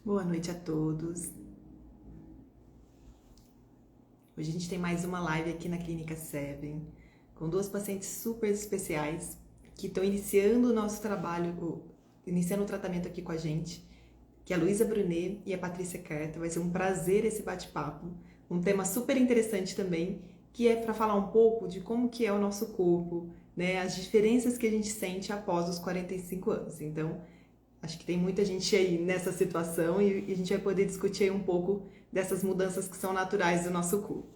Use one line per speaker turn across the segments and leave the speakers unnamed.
Boa noite a todos. Hoje a gente tem mais uma live aqui na Clínica Seven, com duas pacientes super especiais que estão iniciando o nosso trabalho, iniciando o tratamento aqui com a gente, que é a Luísa Brunet e a Patrícia Carta. Vai ser um prazer esse bate-papo, um tema super interessante também, que é para falar um pouco de como que é o nosso corpo, né, as diferenças que a gente sente após os 45 anos. Então, acho que tem muita gente aí nessa situação e a gente vai poder discutir aí um pouco dessas mudanças que são naturais do nosso corpo.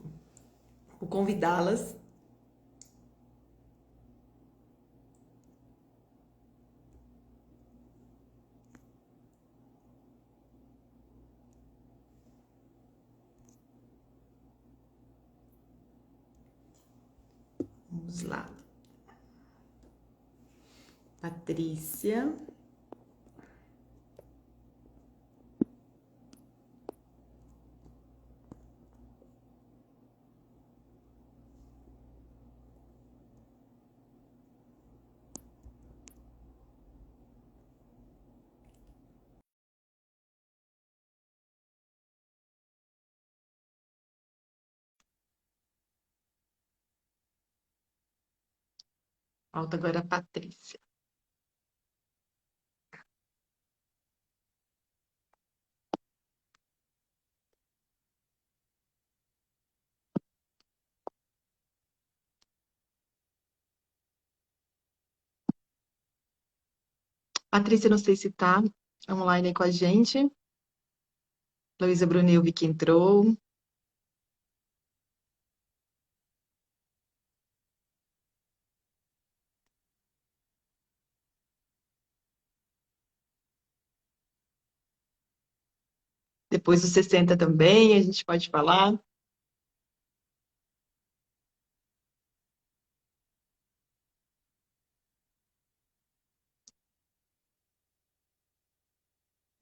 Vou convidá-las. Vamos lá. Patrícia. Falta agora a Patrícia. Patrícia, não sei se tá online aí com a gente. Luísa Brunel, eu vi que entrou. Depois dos 60 também, a gente pode falar.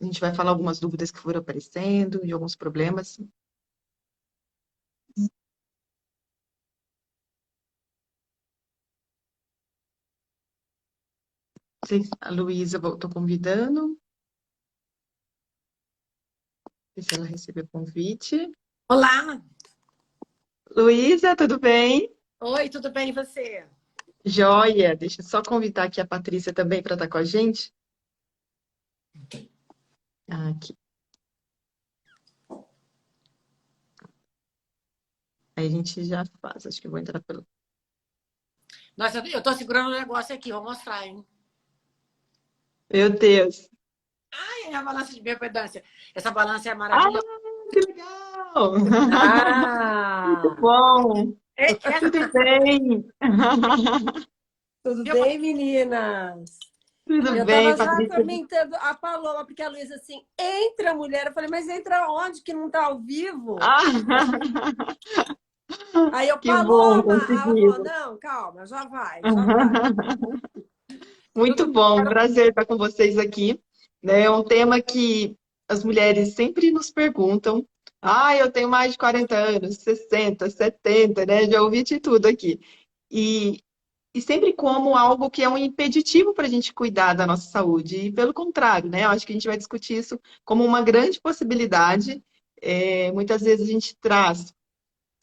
A gente vai falar algumas dúvidas que foram aparecendo e alguns problemas. A Luísa, estou convidando. Ver se ela recebeu o convite.
Olá!
Luísa, tudo bem?
Oi, tudo bem e você?
Joia! Deixa eu só convidar aqui a Patrícia também para estar com a gente. Aqui. Aí a gente já faz. Acho que eu vou entrar pelo.
Nossa, eu tô segurando um negócio aqui, vou mostrar, hein?
Meu Deus!
Ai, é a balança de bioimpedância. Essa balança é
Ah,
maravilhosa.
que legal! Muito
Ah!
bom!
Essa
Tudo bem?
Tudo
meu
bem, meninas?
Tudo
Eu
bem,
tava já
Patrícia?
comentando a Paloma, porque a Luísa assim, entra mulher. Eu falei, mas entra onde que não tá ao vivo?
Ah,
Aí eu,
que bom,
Paloma! Ela falou,
conseguimos.
não, calma, já vai, já vai.
Muito
tudo
bom, um prazer estar com vocês aqui. Né? É um tema que as mulheres sempre nos perguntam. Ah, eu tenho mais de 40 anos, 60, 70, né? Já ouvi de tudo aqui. E, e sempre como algo que é um impeditivo para a gente cuidar da nossa saúde. E pelo contrário, né? Eu acho que a gente vai discutir isso como uma grande possibilidade. Muitas vezes a gente traz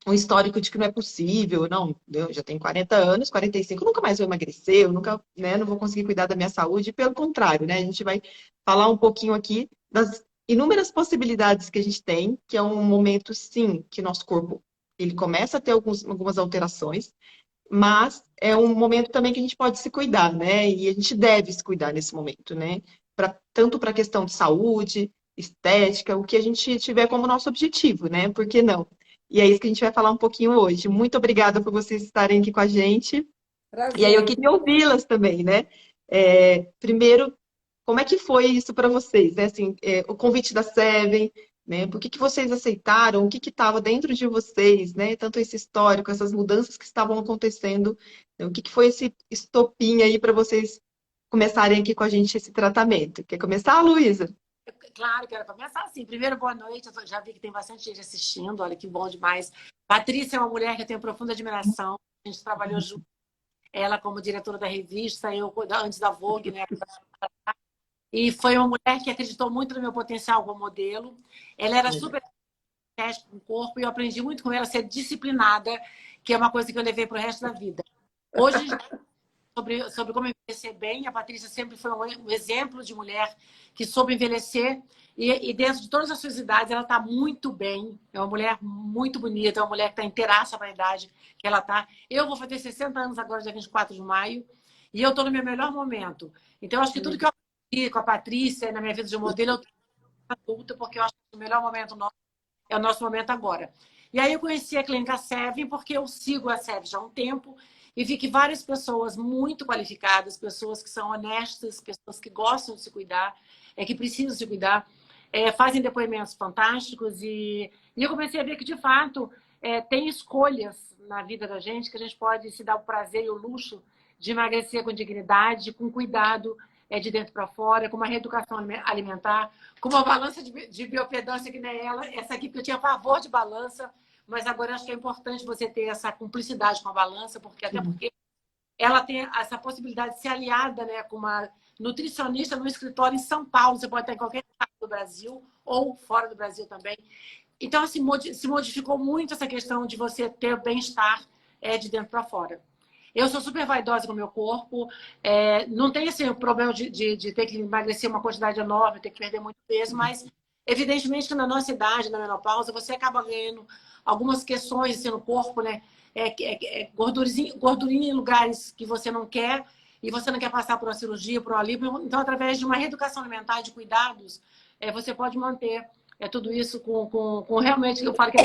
um histórico de que não é possível, não, eu já tenho 40 anos, 45, nunca mais vou emagrecer, eu nunca, né, não vou conseguir cuidar da minha saúde, pelo contrário, né, a gente vai falar um pouquinho aqui das inúmeras possibilidades que a gente tem, que é um momento, sim, que nosso corpo, ele começa a ter algumas alterações, mas é um momento também que a gente pode se cuidar, né, e a gente deve se cuidar nesse momento, né, tanto para a questão de saúde, estética, o que a gente tiver como nosso objetivo, né, por que não? E é isso que a gente vai falar um pouquinho hoje. Muito obrigada por vocês estarem aqui com a gente. E aí eu
Prazer,
queria
menina.
ouvi-las também, né? Primeiro, como é que foi isso para vocês, né? Assim, o convite da Seven, né? Por que vocês aceitaram? O que estava dentro de vocês, né? Tanto esse histórico, essas mudanças que estavam acontecendo, né? O que foi esse estopim aí para vocês começarem aqui com a gente esse tratamento? Quer começar, Luísa?
claro que era para começar assim. Primeiro, boa noite. Eu já vi que tem bastante gente assistindo, olha que bom demais. Patrícia é uma mulher que eu tenho profunda admiração. A gente trabalhou junto, ela como diretora da revista, eu antes da Vogue, né? E foi uma mulher que acreditou muito no meu potencial como modelo. Ela era super estética com o corpo e eu aprendi muito com ela a ser disciplinada, que é uma coisa que eu levei para o resto da vida. Hoje, sobre como envelhecer bem, a Patrícia sempre foi um exemplo de mulher que soube envelhecer e dentro de todas as suas idades ela está muito bem. É uma mulher muito bonita, é uma mulher que está inteiraça para a idade que ela está. Eu vou fazer 60 anos agora, dia 24 de maio, e eu estou no meu melhor momento. Então, eu acho que tudo que eu aprendi com a Patrícia na minha vida de modelo, eu tenho adulta, porque eu acho que o melhor momento nosso é o nosso momento agora. E aí eu conheci a Clínica Seven, porque eu sigo a Seven já há um tempo e vi que várias pessoas muito qualificadas, pessoas que são honestas, pessoas que gostam de se cuidar, que precisam se cuidar, fazem depoimentos fantásticos e eu comecei a ver que, de fato, tem escolhas na vida da gente que a gente pode se dar o prazer e o luxo de emagrecer com dignidade, com cuidado, de dentro para fora, com uma reeducação alimentar, com uma balança de biopedância que nem ela, essa aqui, porque eu tinha pavor de balança, mas agora acho que é importante você ter essa cumplicidade com a balança, até porque ela tem essa possibilidade de ser aliada, né, com uma nutricionista no escritório em São Paulo, você pode estar em qualquer estado do Brasil ou fora do Brasil também. Então, assim, se modificou muito essa questão de você ter bem-estar de dentro para fora. Eu sou super vaidosa com o meu corpo, não tem assim, o problema de ter que emagrecer uma quantidade enorme, ter que perder muito peso, mas evidentemente que na nossa idade, na menopausa, você acaba ganhando algumas questões assim, no corpo, né? Gordurinha em lugares que você não quer e você não quer passar por uma cirurgia, por uma lipo. Então, através de uma reeducação alimentar, de cuidados, você pode manter tudo isso com realmente, eu falo que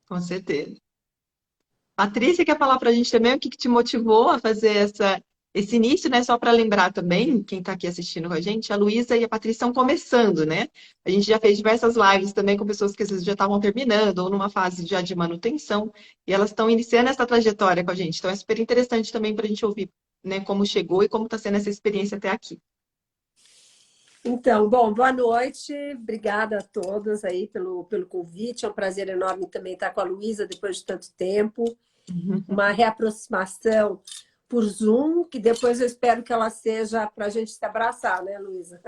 Com certeza. Patrícia, quer falar para a gente também o que te motivou a fazer esse início, né? Só para lembrar também, quem está aqui assistindo com a gente, a Luísa e a Patrícia estão começando, né? A gente já fez diversas lives também com pessoas que às vezes já estavam terminando ou numa fase já de manutenção, e elas estão iniciando essa trajetória com a gente. Então é super interessante também para a gente ouvir, né, como chegou e como está sendo essa experiência até aqui.
Então, bom, boa noite. Obrigada a todas aí pelo convite. É um prazer enorme também estar com a Luísa depois de tanto tempo. Uma reaproximação por Zoom, que depois eu espero que ela seja para a gente se abraçar, né, Luísa?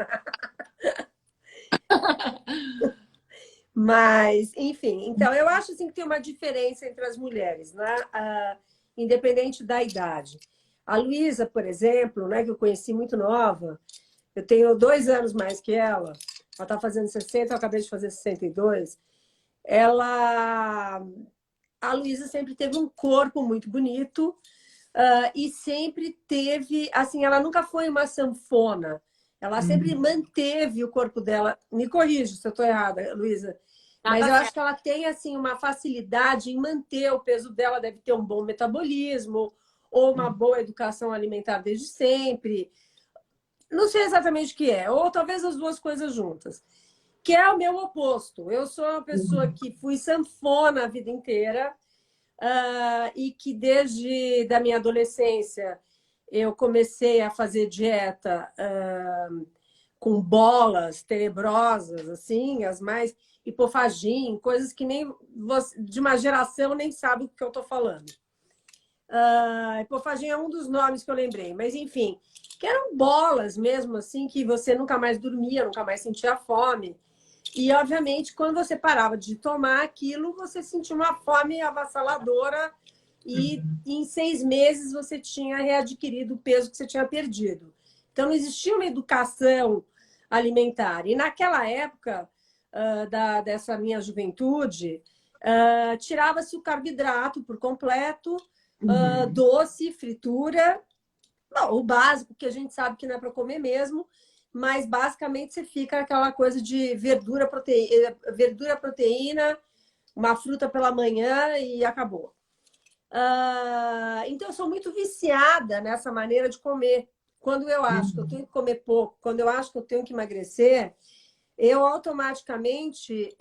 Mas, enfim, então eu acho assim, que tem uma diferença entre as mulheres, né? Independente da idade. A Luísa, por exemplo, né, que eu conheci muito nova, eu tenho 2 anos mais que ela está fazendo 60, eu acabei de fazer 62. A Luísa sempre teve um corpo muito bonito e sempre teve, assim, ela nunca foi uma sanfona. Ela sempre manteve o corpo dela. Me corrija se eu estou errada, Luísa. Mas eu acho que ela tem, assim, uma facilidade em manter o peso dela. Deve ter um bom metabolismo ou uma boa educação alimentar desde sempre. Não sei exatamente o que é. Ou talvez as duas coisas juntas. Que é o meu oposto. Eu sou uma pessoa que fui sanfona a vida inteira e que desde da minha adolescência eu comecei a fazer dieta com bolas tenebrosas, assim, as mais hipofagim, coisas que nem você, de uma geração nem sabe o que eu estou falando. Hipofagim é um dos nomes que eu lembrei, mas enfim, que eram bolas mesmo, assim, que você nunca mais dormia, nunca mais sentia fome. E, obviamente, quando você parava de tomar aquilo, você sentia uma fome avassaladora e em 6 meses você tinha readquirido o peso que você tinha perdido. Então, não existia uma educação alimentar. E naquela época dessa minha juventude, tirava-se o carboidrato por completo, doce, fritura, bom, o básico, que a gente sabe que não é para comer mesmo, mas basicamente você fica aquela coisa de verdura, proteína, uma fruta pela manhã e acabou. Então, eu sou muito viciada nessa maneira de comer. Quando eu acho que eu tenho que comer pouco, quando eu acho que eu tenho que emagrecer, eu automaticamente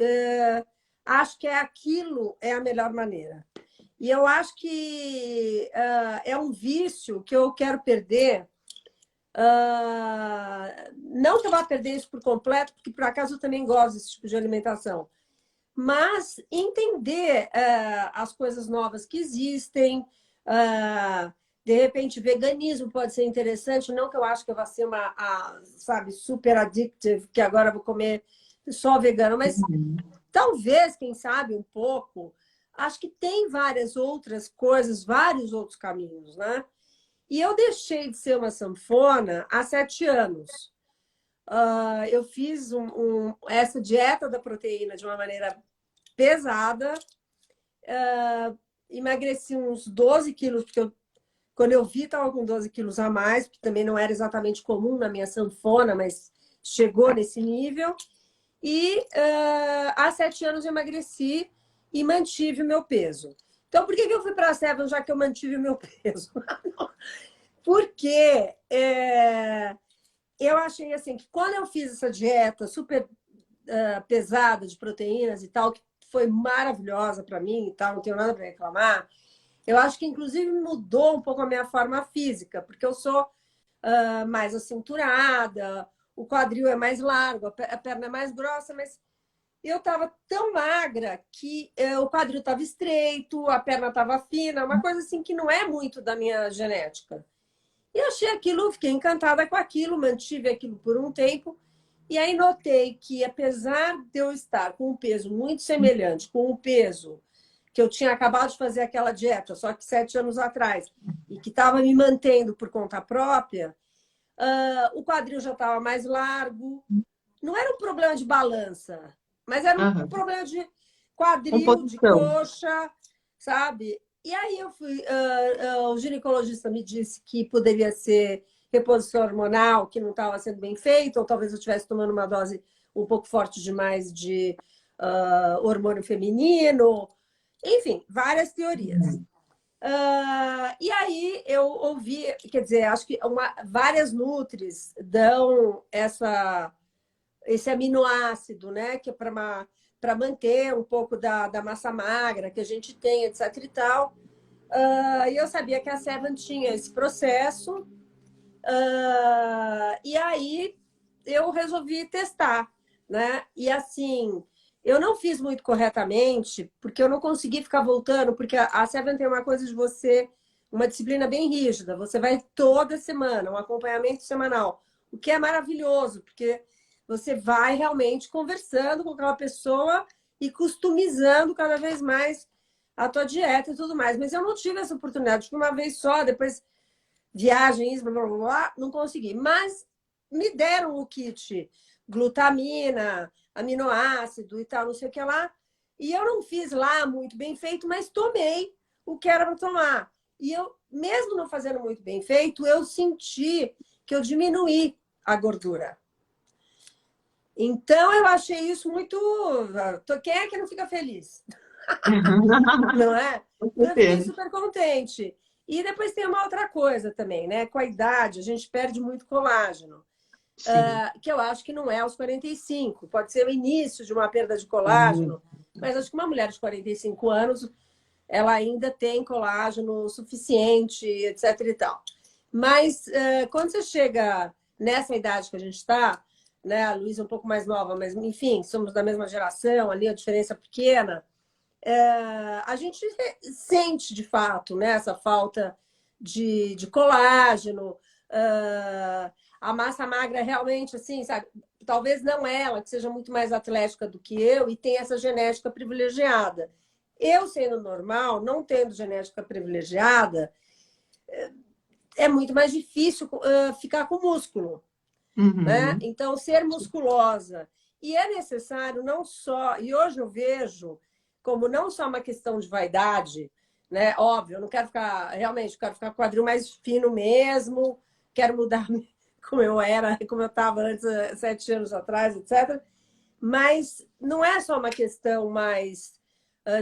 acho que aquilo é a melhor maneira. E eu acho que é um vício que eu quero perder. Não que eu vá perder isso por completo, porque por acaso eu também gosto desse tipo de alimentação, mas entender as coisas novas que existem, De repente, veganismo pode ser interessante. Não que eu acho que eu vá ser sabe, super addictive, que agora eu vou comer só vegano, mas
Uhum.
talvez, quem sabe, um pouco. Acho que tem várias outras coisas, vários outros caminhos, né? E eu deixei de ser uma sanfona há 7 anos. Eu fiz essa dieta da proteína de uma maneira pesada, emagreci uns 12 quilos, porque quando eu vi, estava com 12 quilos a mais, que também não era exatamente comum na minha sanfona, mas chegou nesse nível. E há 7 anos eu emagreci e mantive o meu peso. Então, por que eu fui para a Seven, já que eu mantive o meu peso? Porque eu achei assim que quando eu fiz essa dieta super pesada de proteínas e tal, que foi maravilhosa para mim e tal, não tenho nada para reclamar, eu acho que inclusive mudou um pouco a minha forma física, porque eu sou mais acinturada, o quadril é mais largo, a perna é mais grossa, mas eu estava tão magra que o quadril estava estreito, a perna estava fina, uma coisa assim que não é muito da minha genética. E achei aquilo, fiquei encantada com aquilo, mantive aquilo por um tempo. E aí notei que, apesar de eu estar com um peso muito semelhante com o peso que eu tinha acabado de fazer aquela dieta, só que 7 anos atrás, e que estava me mantendo por conta própria, o quadril já estava mais largo. Não era um problema de balança, mas era um
Aham.
problema de quadril, de
Composição.
coxa, sabe? E aí eu fui, o ginecologista me disse que poderia ser reposição hormonal, que não estava sendo bem feita, ou talvez eu estivesse tomando uma dose um pouco forte demais de hormônio feminino, enfim, várias teorias.
Uhum.
E aí eu ouvi, quer dizer, acho que várias nutris dão esse aminoácido, né? Que é para manter um pouco da massa magra que a gente tem, etc e tal. E eu sabia que a Seven tinha esse processo. E aí eu resolvi testar, né? E assim, eu não fiz muito corretamente, porque eu não consegui ficar voltando, porque a Seven tem uma coisa de você, uma disciplina bem rígida. Você vai toda semana, um acompanhamento semanal, o que é maravilhoso, porque você vai realmente conversando com aquela pessoa e customizando cada vez mais a tua dieta e tudo mais. Mas eu não tive essa oportunidade, de uma vez só, depois viagens, blá, blá, blá, blá, não consegui. Mas me deram o kit glutamina, aminoácido e tal, não sei o que lá. E eu não fiz lá muito bem feito, mas tomei o que era para tomar. E eu, mesmo não fazendo muito bem feito, eu senti que eu diminuí a gordura. Então, eu achei isso muito... Quem é que não fica feliz? Não é?
Com
Então, eu fiquei
certeza.
super contente. E depois tem uma outra coisa também, né? Com a idade, a gente perde muito colágeno,
Sim.
que eu acho que não é aos 45. Pode ser o início de uma perda de
Sim.
colágeno, mas acho que uma mulher de 45 anos, ela ainda tem colágeno suficiente, etc e tal. Mas quando você chega nessa idade que a gente está, né? A Luísa é um pouco mais nova, mas enfim, somos da mesma geração, ali a diferença pequena. A gente sente de fato, né, essa falta de colágeno, a massa magra realmente, assim, sabe? Talvez não ela, que seja muito mais atlética do que eu e tem essa genética privilegiada. Eu, sendo normal, não tendo genética privilegiada, é muito mais difícil ficar com músculo, né?
Uhum.
Então, ser musculosa. E é necessário não só... E hoje eu vejo como não só uma questão de vaidade, né? Óbvio, eu não quero ficar... Realmente, eu quero ficar com o quadril mais fino mesmo, quero mudar como eu era, como eu estava antes, 7 anos atrás, etc. Mas não é só uma questão mais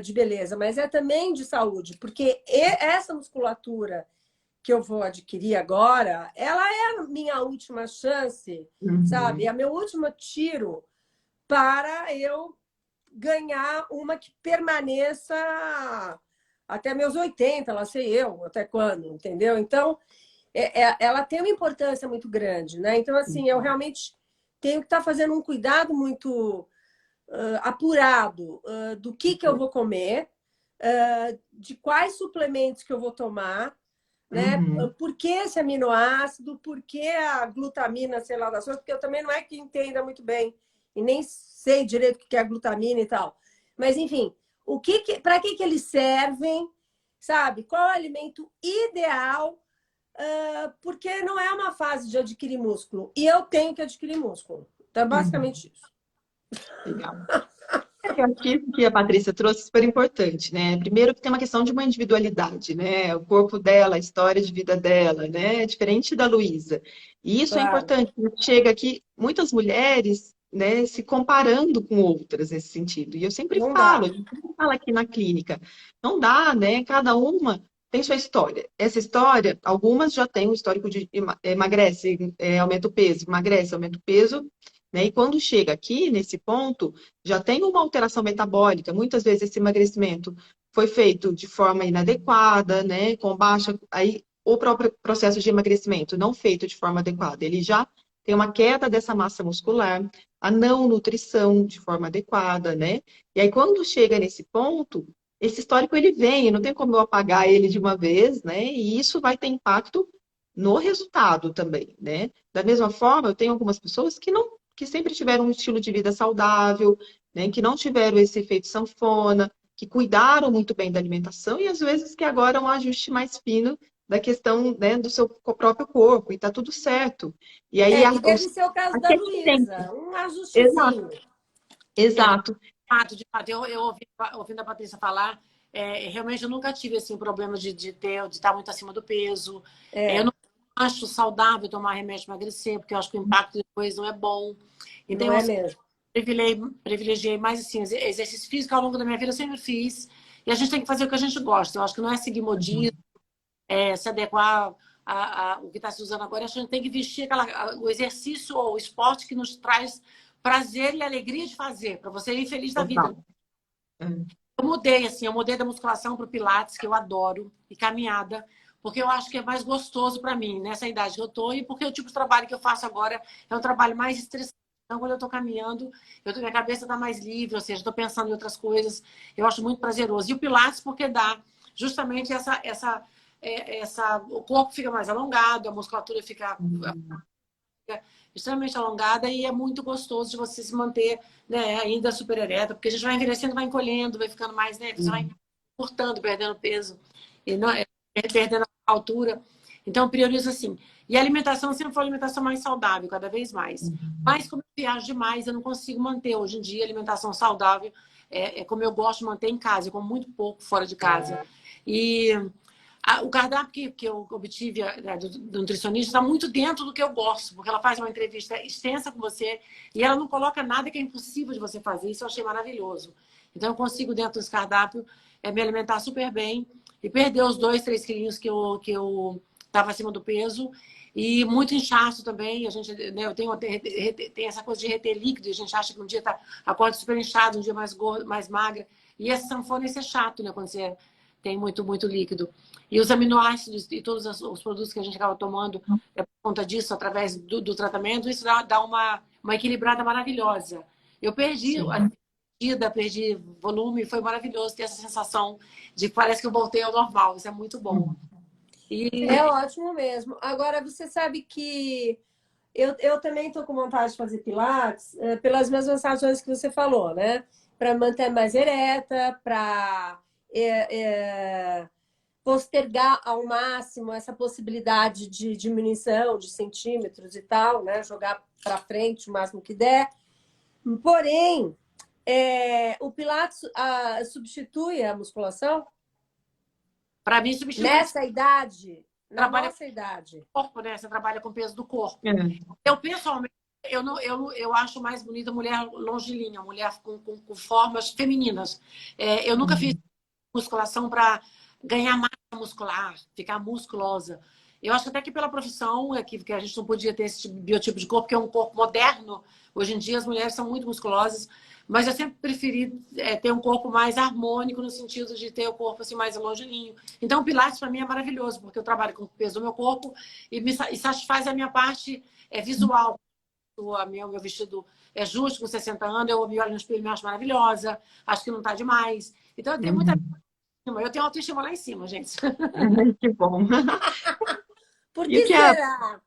de beleza, mas é também de saúde, porque essa musculatura que eu vou adquirir agora, ela é a minha última chance, sabe?
Uhum.
É meu último tiro para eu ganhar uma que permaneça até meus 80, lá sei eu, até quando, entendeu? Então, ela tem uma importância muito grande, né? Então, assim, eu realmente tenho que estar fazendo um cuidado muito apurado do que eu vou comer, de quais suplementos que eu vou tomar, né?
Uhum.
Por que esse aminoácido? Por que a glutamina, sei lá das coisas? Porque eu também não é que entenda muito bem e nem sei direito o que é a glutamina e tal. Mas, enfim, para que eles servem, sabe? Qual é o alimento ideal? Porque não é uma fase de adquirir músculo. E eu tenho que adquirir músculo. Então, é
Uhum.
basicamente isso.
Legal. Eu acho que isso que a Patrícia trouxe é super importante, né? Primeiro que tem uma questão de uma individualidade, né? O corpo dela, a história de vida dela, né? É diferente da Luísa. E isso é
Claro.
importante. Chega aqui muitas mulheres, né, se comparando com outras nesse sentido. E eu sempre
Não
falo,
dá.
a gente sempre fala aqui na clínica, não dá, né? Cada uma tem sua história. Essa história, algumas já têm um histórico de emagrece, aumenta o peso, emagrece, aumenta o peso, né? E quando chega aqui nesse ponto já tem uma alteração metabólica. Muitas vezes esse emagrecimento foi feito de forma inadequada, né? Com baixa. Aí, o próprio processo de emagrecimento não feito de forma adequada, ele já tem uma queda dessa massa muscular, a não nutrição de forma adequada, né? E aí, quando chega nesse ponto, esse histórico ele vem, não tem como eu apagar ele de uma vez, né? E isso vai ter impacto no resultado também, né? Da mesma forma, eu tenho algumas pessoas que não, que sempre tiveram um estilo de vida saudável, né, que não tiveram esse efeito sanfona, que cuidaram muito bem da alimentação e às vezes que agora é um ajuste mais fino da questão, né, do seu próprio corpo e tá tudo certo. E aí
Que deve ser o caso da
aquele tempo.
Luísa, um
Exato,
ajustezinho.
exato.
De fato, eu ouvindo a Patrícia falar, realmente eu nunca tive assim, problema de estar muito acima do peso. Eu
É,
não acho saudável tomar remédio para emagrecer, porque eu acho que o impacto depois não é bom. Então,
não
eu
é
assim,
mesmo.
privilegiei mais assim, exercício físico ao longo da minha vida, eu sempre fiz. E a gente tem que fazer o que a gente gosta. Eu acho que não é seguir modismo, se adequar o que está se usando agora. A gente tem que vestir o exercício ou o esporte que nos traz prazer e alegria de fazer, para você ir feliz da vida.
Total. É.
Eu mudei da musculação para o Pilates, que eu adoro, e caminhada, porque eu acho que é mais gostoso para mim, nessa idade que eu tô, e porque o tipo de trabalho que eu faço agora é um trabalho mais estressante. Então, quando eu estou caminhando, minha cabeça está mais livre, ou seja, estou pensando em outras coisas. Eu acho muito prazeroso. E o Pilates, porque dá justamente o corpo fica mais alongado, a musculatura fica extremamente alongada e é muito gostoso de você se manter, né, ainda super ereta, porque a gente vai envelhecendo, vai encolhendo, vai ficando mais, né, você vai cortando, perdendo peso e não perdendo a altura. Então, eu priorizo assim. E a alimentação sempre foi a alimentação mais saudável, cada vez mais. Mas como eu viajo demais, eu não consigo manter hoje em dia a alimentação saudável, como eu gosto de manter em casa, eu como muito pouco fora de casa. E o cardápio que eu obtive do nutricionista está muito dentro do que eu gosto, porque ela faz uma entrevista extensa com você e ela não coloca nada que é impossível de você fazer. Isso eu achei maravilhoso. Então, eu consigo, dentro desse cardápio, me alimentar super bem e perder os 2, 3 quilinhos que eu estava acima do peso. E muito inchaço também. A gente, né, eu tem essa coisa de reter líquido. A gente acha que um dia acorda super inchado, um dia mais gordo, mais magra. E essa sanfona, isso é chato, né? Quando você tem muito, muito líquido. E os aminoácidos e todos os produtos que a gente acaba tomando por conta disso, através do tratamento, isso dá uma equilibrada maravilhosa. Eu perdi
Sim.
a medida, perdi volume, foi maravilhoso ter essa sensação de que parece que eu voltei ao normal. Isso é muito bom.
É
E
ótimo mesmo. Agora, você sabe que eu também estou com vontade de fazer Pilates pelas mesmas razões que você falou, né? Para manter mais ereta, para postergar ao máximo essa possibilidade de diminuição de centímetros e tal, né? Jogar para frente o máximo que der. Porém, o Pilates substitui a musculação
para mim, substitui
nessa idade, na
trabalha
nossa idade.
com o corpo, né? Você trabalha com o peso do corpo.
É.
Eu, pessoalmente, eu acho mais bonita mulher longilínea, mulher com formas femininas. Eu nunca fiz musculação para ganhar massa muscular, ficar musculosa. Eu acho até que pela profissão, que a gente não podia ter esse biotipo de corpo, que é um corpo moderno. Hoje em dia as mulheres são muito musculosas, mas eu sempre preferi ter um corpo mais harmônico, no sentido de ter o corpo assim, mais longilíneo. Então o Pilates para mim é maravilhoso, porque eu trabalho com o peso do meu corpo e satisfaz a minha parte visual. Meu vestido é justo, com 60 anos, eu me olho no espelho e me acho maravilhosa, acho que não está demais. Então eu tenho muita
Uhum.
Eu tenho autoestima lá em cima, gente.
Ai, que bom.
Por
E o
que
que
será?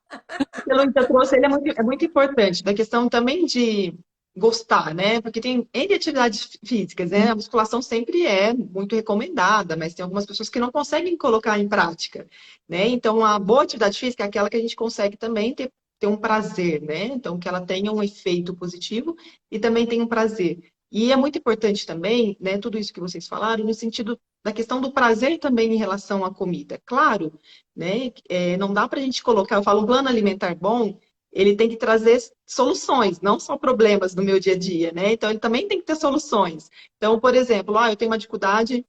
que a Luísa trouxe, ele é muito importante, da questão também de gostar, né? Porque tem N atividades físicas, né? A musculação sempre é muito recomendada, mas tem algumas pessoas que não conseguem colocar em prática, né? Então, a boa atividade física é aquela que a gente consegue também ter um prazer, né? Então, que ela tenha um efeito positivo e também tenha um prazer. E é muito importante também, né, tudo isso que vocês falaram, no sentido da questão do prazer também em relação à comida. Claro, né? Não dá para a gente colocar, eu falo, um plano alimentar bom, ele tem que trazer soluções, não só problemas no meu dia a dia, né? Então, ele também tem que ter soluções. Então, por exemplo, eu tenho uma dificuldade,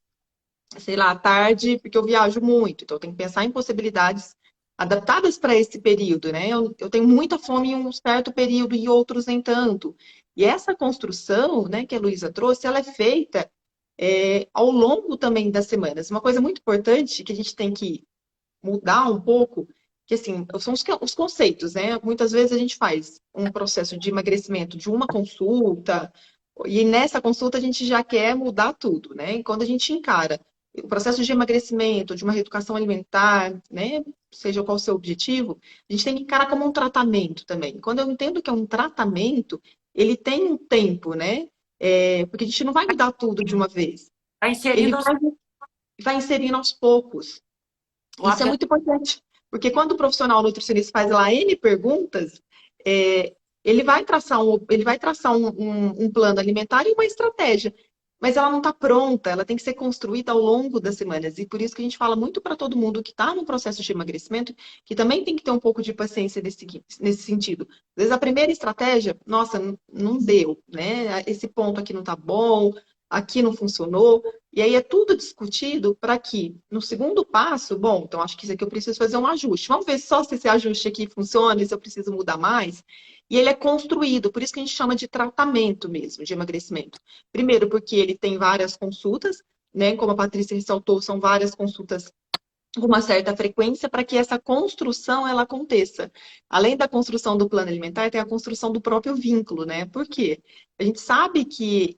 sei lá, à tarde, porque eu viajo muito, então eu tenho que pensar em possibilidades adaptadas para esse período, né? Eu tenho muita fome em um certo período e outros nem tanto. E essa construção, né, que a Luísa trouxe, ela é feita ao longo também das semanas. Uma coisa muito importante que a gente tem que mudar um pouco, que assim, são os conceitos, né? Muitas vezes a gente faz um processo de emagrecimento de uma consulta, e nessa consulta a gente já quer mudar tudo, né? E quando a gente encara o processo de emagrecimento, de uma reeducação alimentar, né? Seja qual o seu objetivo, a gente tem que encarar como um tratamento também. Quando eu entendo que é um tratamento, ele tem um tempo, né? Porque a gente não vai mudar tudo de uma vez.
Tá
Ele
inserindo
vai inserindo aos poucos.
o
Isso é
hábito.
muito importante, porque quando o profissional nutricionista faz lá N perguntas, ele vai traçar um plano alimentar e uma estratégia, mas ela não está pronta, ela tem que ser construída ao longo das semanas. E por isso que a gente fala muito para todo mundo que está no processo de emagrecimento, que também tem que ter um pouco de paciência nesse sentido. Às vezes a primeira estratégia, nossa, não deu, né? Esse ponto aqui não está bom, aqui não funcionou. E aí é tudo discutido para que, no segundo passo, bom, então acho que isso aqui eu preciso fazer um ajuste. Vamos ver só se esse ajuste aqui funciona e se eu preciso mudar mais. E ele é construído, por isso que a gente chama de tratamento mesmo, de emagrecimento. Primeiro, porque ele tem várias consultas, né? Como a Patrícia ressaltou, são várias consultas com uma certa frequência para que essa construção ela aconteça. Além da construção do plano alimentar, tem a construção do próprio vínculo, né? Por quê? A gente sabe que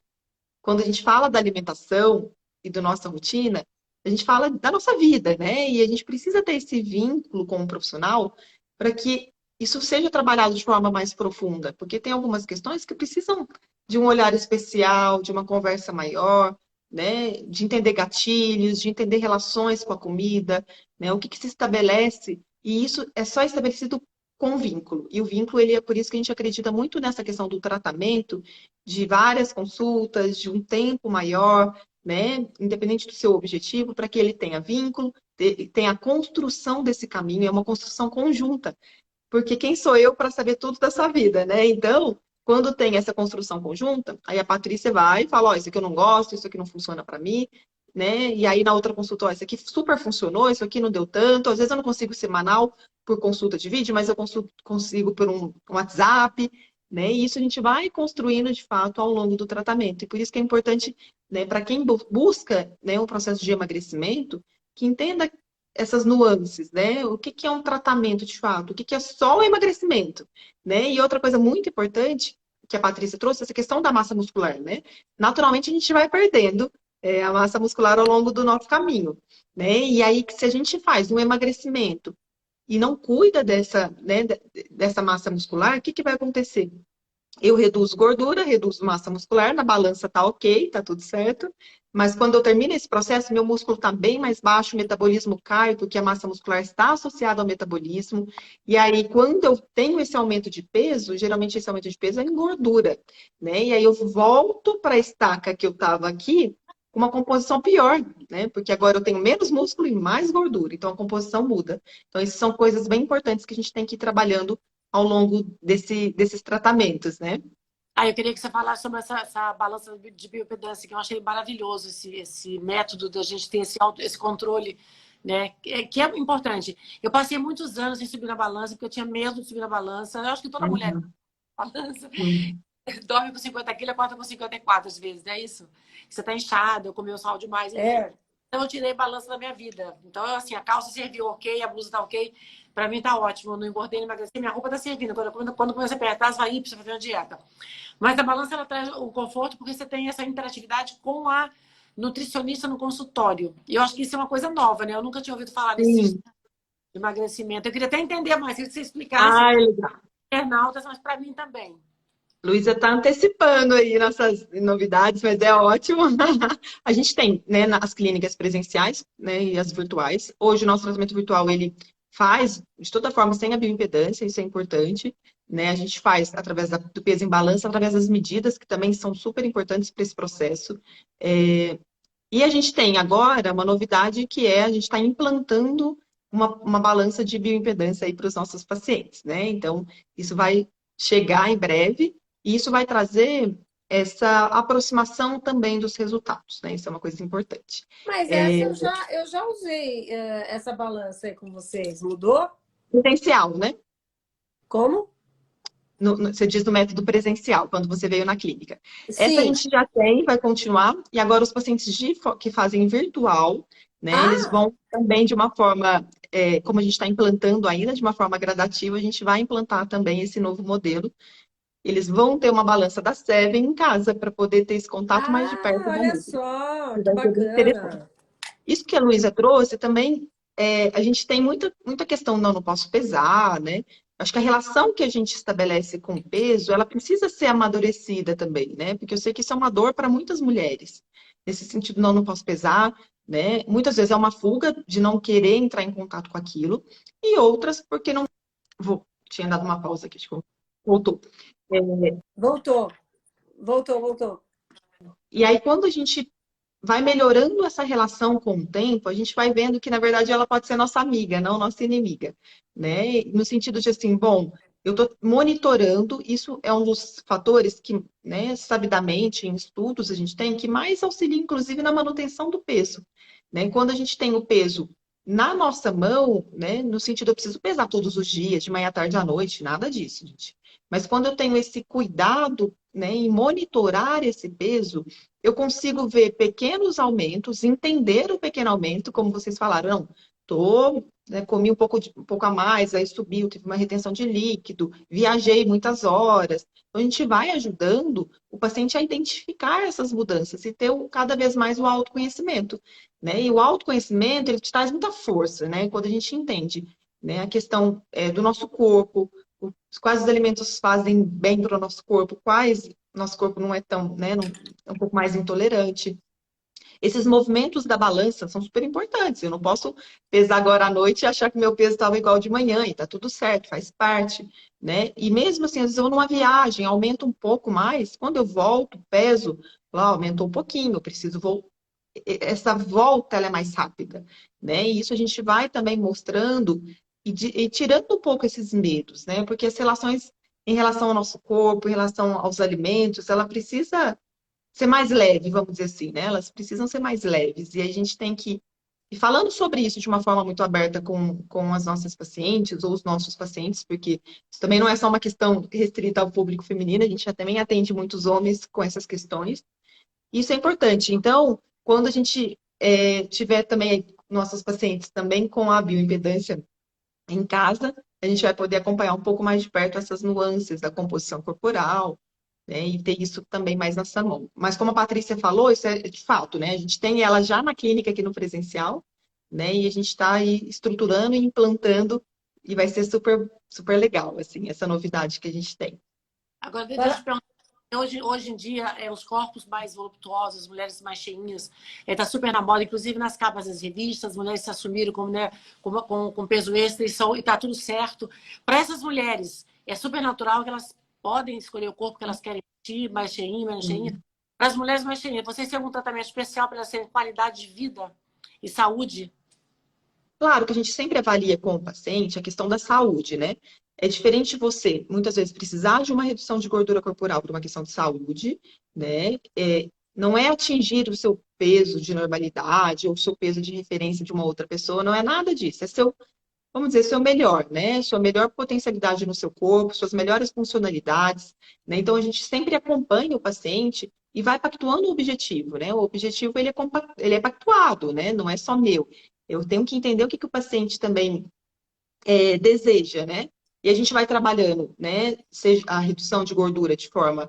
quando a gente fala da alimentação e da nossa rotina, a gente fala da nossa vida, né? E a gente precisa ter esse vínculo com o profissional para que isso seja trabalhado de forma mais profunda, porque tem algumas questões que precisam de um olhar especial, de uma conversa maior, né? De entender gatilhos, de entender relações com a comida, né? O que que se estabelece, e isso é só estabelecido com vínculo. E o vínculo, ele é por isso que a gente acredita muito nessa questão do tratamento, de várias consultas, de um tempo maior, né? Independente do seu objetivo, para que ele tenha vínculo, tenha a construção desse caminho, é uma construção conjunta. Porque quem sou eu para saber tudo da sua vida, né? Então, quando tem essa construção conjunta, aí a Patrícia vai e fala, ó, isso aqui eu não gosto, isso aqui não funciona para mim, né? E aí na outra consulta, ó, isso aqui super funcionou, isso aqui não deu tanto. Às vezes eu não consigo semanal por consulta de vídeo, mas eu consigo por um WhatsApp, né? E isso a gente vai construindo de fato ao longo do tratamento. E por isso que é importante, né, para quem busca, né, um processo de emagrecimento, que entenda essas nuances, né? O que que é um tratamento de fato? O que que é só o emagrecimento, né? E outra coisa muito importante que a Patrícia trouxe, essa questão da massa muscular, né? Naturalmente a gente vai perdendo a massa muscular ao longo do nosso caminho, né? E aí se a gente faz um emagrecimento e não cuida dessa, né, dessa massa muscular, o que que vai acontecer? Eu reduzo gordura, reduzo massa muscular, na balança tá ok, tá tudo certo. Mas quando eu termino esse processo, meu músculo está bem mais baixo, o metabolismo cai, porque a massa muscular está associada ao metabolismo. E aí, quando eu tenho esse aumento de peso, geralmente esse aumento de peso é em gordura, né? E aí eu volto para a estaca que eu estava aqui, com uma composição pior, né? Porque agora eu tenho menos músculo e mais gordura, então a composição muda. Então, essas são coisas bem importantes que a gente tem que ir trabalhando ao longo desses tratamentos, né?
Eu queria que você falasse sobre essa balança de bioimpedância, que eu achei maravilhoso esse método da gente ter esse controle, né? Que é importante. Eu passei muitos anos sem subir na balança, porque eu tinha medo de subir na balança. Eu acho que toda mulher
Uhum.
balança
Uhum.
dorme com 50 quilos, acorda com 54 às vezes, não é isso? Você tá inchada, eu comeu sal demais, enfim.
É,
Então eu tirei balança da minha vida. Então, assim, a calça serviu ok, a blusa tá ok. Pra mim tá ótimo, eu não engordei, não emagreci, minha roupa tá servindo. Quando começa a apertar, você vai ir pra fazer uma dieta. Mas a balança, ela traz o conforto porque você tem essa interatividade com nutricionista no consultório. E eu acho que isso é uma coisa nova, né? Eu nunca tinha ouvido falar desse
Sim.
sistema de emagrecimento. Eu queria até entender mais, queria que você explicasse
Ah,
para
legal.
os internautas, mas para mim também.
Luísa está antecipando aí nossas novidades, mas é ótimo. A gente tem, né, as clínicas presenciais, né, e as virtuais. Hoje o nosso tratamento virtual ele faz de toda forma sem a bioimpedância, isso é importante, né? A gente faz através do peso em balança, através das medidas que também são super importantes para esse processo. E a gente tem agora uma novidade que é a gente está implantando uma balança de bioimpedância aí para os nossos pacientes, né? Então, isso vai chegar em breve e isso vai trazer essa aproximação também dos resultados, né? Isso é uma coisa importante.
Mas essa eu já usei essa balança aí com vocês. Mudou?
Presencial, né?
Como?
Você diz no método presencial, quando você veio na clínica. Essa a
Sim.
gente já tem, vai continuar, e agora os pacientes que fazem virtual, né, eles
Ah,
vão também de uma forma, como a gente está implantando ainda, de uma forma gradativa, a gente vai implantar também esse novo modelo. Eles vão ter uma balança da Seven em casa para poder ter esse contato mais de perto da
olha
Nutri.
só,
Que
que
vai ser bem interessante.
bacana.
Isso que a Luísa trouxe também, a gente tem muita questão, não posso pesar, né? Acho que a relação que a gente estabelece com o peso, ela precisa ser amadurecida também, né? Porque eu sei que isso é uma dor para muitas mulheres. Nesse sentido, não posso pesar, né? Muitas vezes é uma fuga de não querer entrar em contato com aquilo, e outras porque não. Tinha dado uma pausa aqui, acho que voltou. É,
Voltou, voltou.
e aí, quando a gente vai melhorando essa relação com o tempo, a gente vai vendo que, na verdade, ela pode ser nossa amiga, não nossa inimiga, né? No sentido de assim, bom, eu estou monitorando, isso é um dos fatores que, né, sabidamente, em estudos a gente tem, que mais auxilia, inclusive, na manutenção do peso, né? Quando a gente tem o peso na nossa mão, né, no sentido, eu preciso pesar todos os dias, de manhã, à tarde, à noite, nada disso, gente. Mas quando eu tenho esse cuidado, né, em monitorar esse peso, eu consigo ver pequenos aumentos, entender o pequeno aumento, como vocês falaram, não, comi um pouco a mais, aí subiu, tive uma retenção de líquido, viajei muitas horas. Então, a gente vai ajudando o paciente a identificar essas mudanças e ter cada vez mais o autoconhecimento, né? E o autoconhecimento, ele te traz muita força, né? Quando a gente entende, né, a questão do nosso corpo, quais os alimentos fazem bem para o nosso corpo, quais nosso corpo não é tão, né, é um pouco mais intolerante. Esses movimentos da balança são super importantes. Eu não posso pesar agora à noite e achar que meu peso estava igual de manhã, e tá tudo certo, faz parte, né? E mesmo assim, às vezes eu vou numa viagem, aumenta um pouco mais, quando eu volto, peso, lá aumentou um pouquinho, eu preciso voltar. Essa volta ela é mais rápida, né? E isso a gente vai também mostrando e tirando um pouco esses medos, né? Porque as relações em relação ao nosso corpo, em relação aos alimentos, ela precisa ser mais leve, vamos dizer assim, né? Elas precisam ser mais leves. E a gente tem que ir falando sobre isso de uma forma muito aberta com as nossas pacientes ou os nossos pacientes, porque isso também não é só uma questão restrita ao público feminino, a gente já também atende muitos homens com essas questões. Isso é importante. Então, quando a gente tiver também nossos pacientes também com a bioimpedância em casa, a gente vai poder acompanhar um pouco mais de perto essas nuances da composição corporal, né, e ter isso também mais na nossa mão. Mas como a Patrícia falou, isso é de fato, né? A gente tem ela já na clínica aqui no presencial, né? E a gente está aí estruturando e implantando e vai ser super, super legal, assim, essa novidade que a gente tem.
Agora, deixa eu te perguntar. Hoje em dia, os corpos mais voluptuosos, as mulheres mais cheinhas, está super na moda, inclusive nas capas das revistas, as mulheres se assumiram como, né, com peso extra e está tudo certo. Para essas mulheres, é super natural que elas podem escolher o corpo que elas querem vestir, mais cheinho, menos cheinho. Para as mulheres mais cheinhas, vocês têm algum tratamento especial para elas terem qualidade de vida e saúde?
Claro que a gente sempre avalia com o paciente a questão da saúde, né? É diferente você, muitas vezes, precisar de uma redução de gordura corporal por uma questão de saúde, né? Não é atingir o seu peso de normalidade ou o seu peso de referência de uma outra pessoa, não é nada disso. É seu, vamos dizer, seu melhor, né? Sua melhor potencialidade no seu corpo, suas melhores funcionalidades, né? Então, a gente sempre acompanha o paciente e vai pactuando o objetivo, né? O objetivo, ele é pactuado, né? Não é só meu. Eu tenho que entender o que o paciente também deseja, né? E a gente vai trabalhando, né? Seja a redução de gordura de forma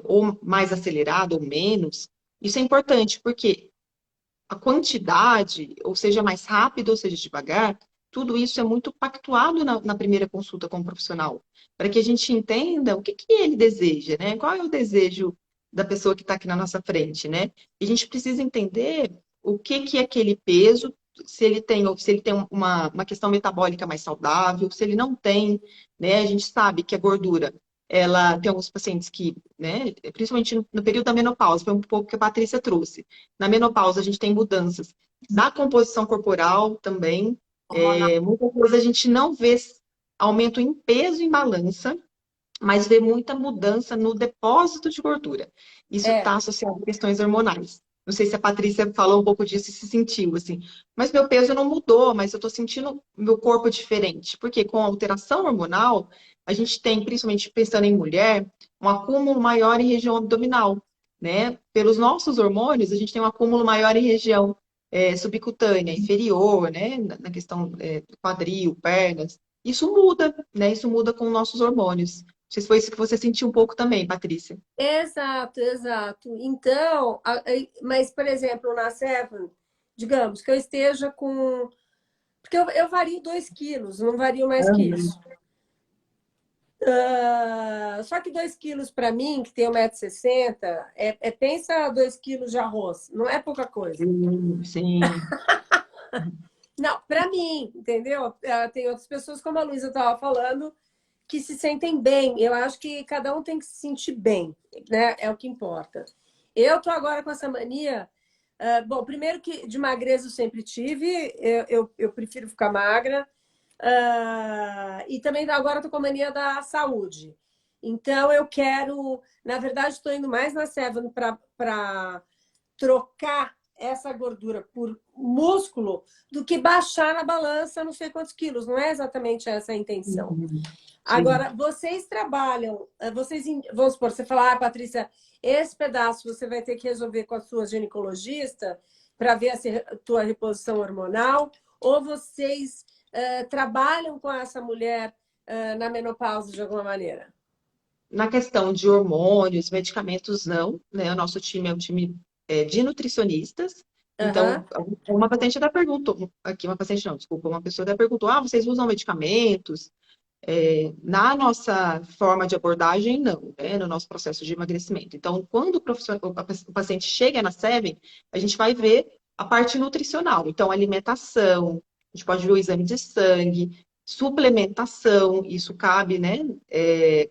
ou mais acelerada ou menos, Isso é importante, porque a quantidade, ou seja, mais rápido, ou seja, devagar, tudo isso é muito pactuado na primeira consulta com o profissional, para que a gente entenda o que ele deseja, né? Qual é o desejo da pessoa que está aqui na nossa frente, né? E a gente precisa entender o que é aquele peso, se ele tem uma questão metabólica mais saudável, se ele não tem, né? A gente sabe que a gordura, ela tem alguns pacientes que, né, principalmente no período da menopausa, foi um pouco que a Patrícia trouxe. Na menopausa, a gente tem mudanças na composição corporal também.
Hormonal.
Muitas vezes a gente não vê aumento em peso em balança, mas vê muita mudança no depósito de gordura. Isso
É,
está associado a questões hormonais. Não sei se a Patrícia falou um pouco disso e se sentiu assim. Mas meu peso não mudou, mas eu estou sentindo meu corpo diferente. Porque com a alteração hormonal, a gente tem, principalmente pensando em mulher, um acúmulo maior em região abdominal, né? Pelos nossos hormônios, a gente tem um acúmulo maior em região subcutânea, inferior, né? Na questão quadril, pernas. Isso muda, né? Isso muda com nossos hormônios. Não sei se foi isso que você sentiu um pouco também, Patrícia.
exato, exato. Então, mas, por exemplo, na Seven, digamos que eu esteja com. Porque eu vario 2 quilos, não vario mais que isso. Só que 2 quilos para mim, que tem 1,60 m, pensa 2 quilos de arroz, não é pouca coisa.
Sim.
Não, para mim, entendeu? Tem outras pessoas, como a Luísa estava falando, que se sentem bem. Eu acho que cada um tem que se sentir bem, né? É o que importa. Eu tô agora com essa mania. Bom, primeiro que de magreza eu sempre tive, eu prefiro ficar magra. E também agora estou com a mania da saúde. Então eu quero, na verdade, estou indo mais na Seven para trocar essa gordura por músculo do que baixar na balança não sei quantos quilos. Não é exatamente essa a intenção.
Sim.
Agora, vocês trabalham, vamos supor, você fala, Patrícia, esse pedaço você vai ter que resolver com a sua ginecologista para ver a tua reposição hormonal, ou vocês trabalham com essa mulher na menopausa de alguma maneira?
Na questão de hormônios, medicamentos, não, né? O nosso time é um time de nutricionistas.
Aham.
Então, uma paciente até perguntou, aqui uma paciente não, desculpa, uma pessoa até perguntou, vocês usam medicamentos? Na nossa forma de abordagem, não, né? No nosso processo de emagrecimento. Então, quando o paciente chega na SEVEN, a gente vai ver a parte nutricional. Então, alimentação, a gente pode ver o exame de sangue, suplementação, isso cabe, né,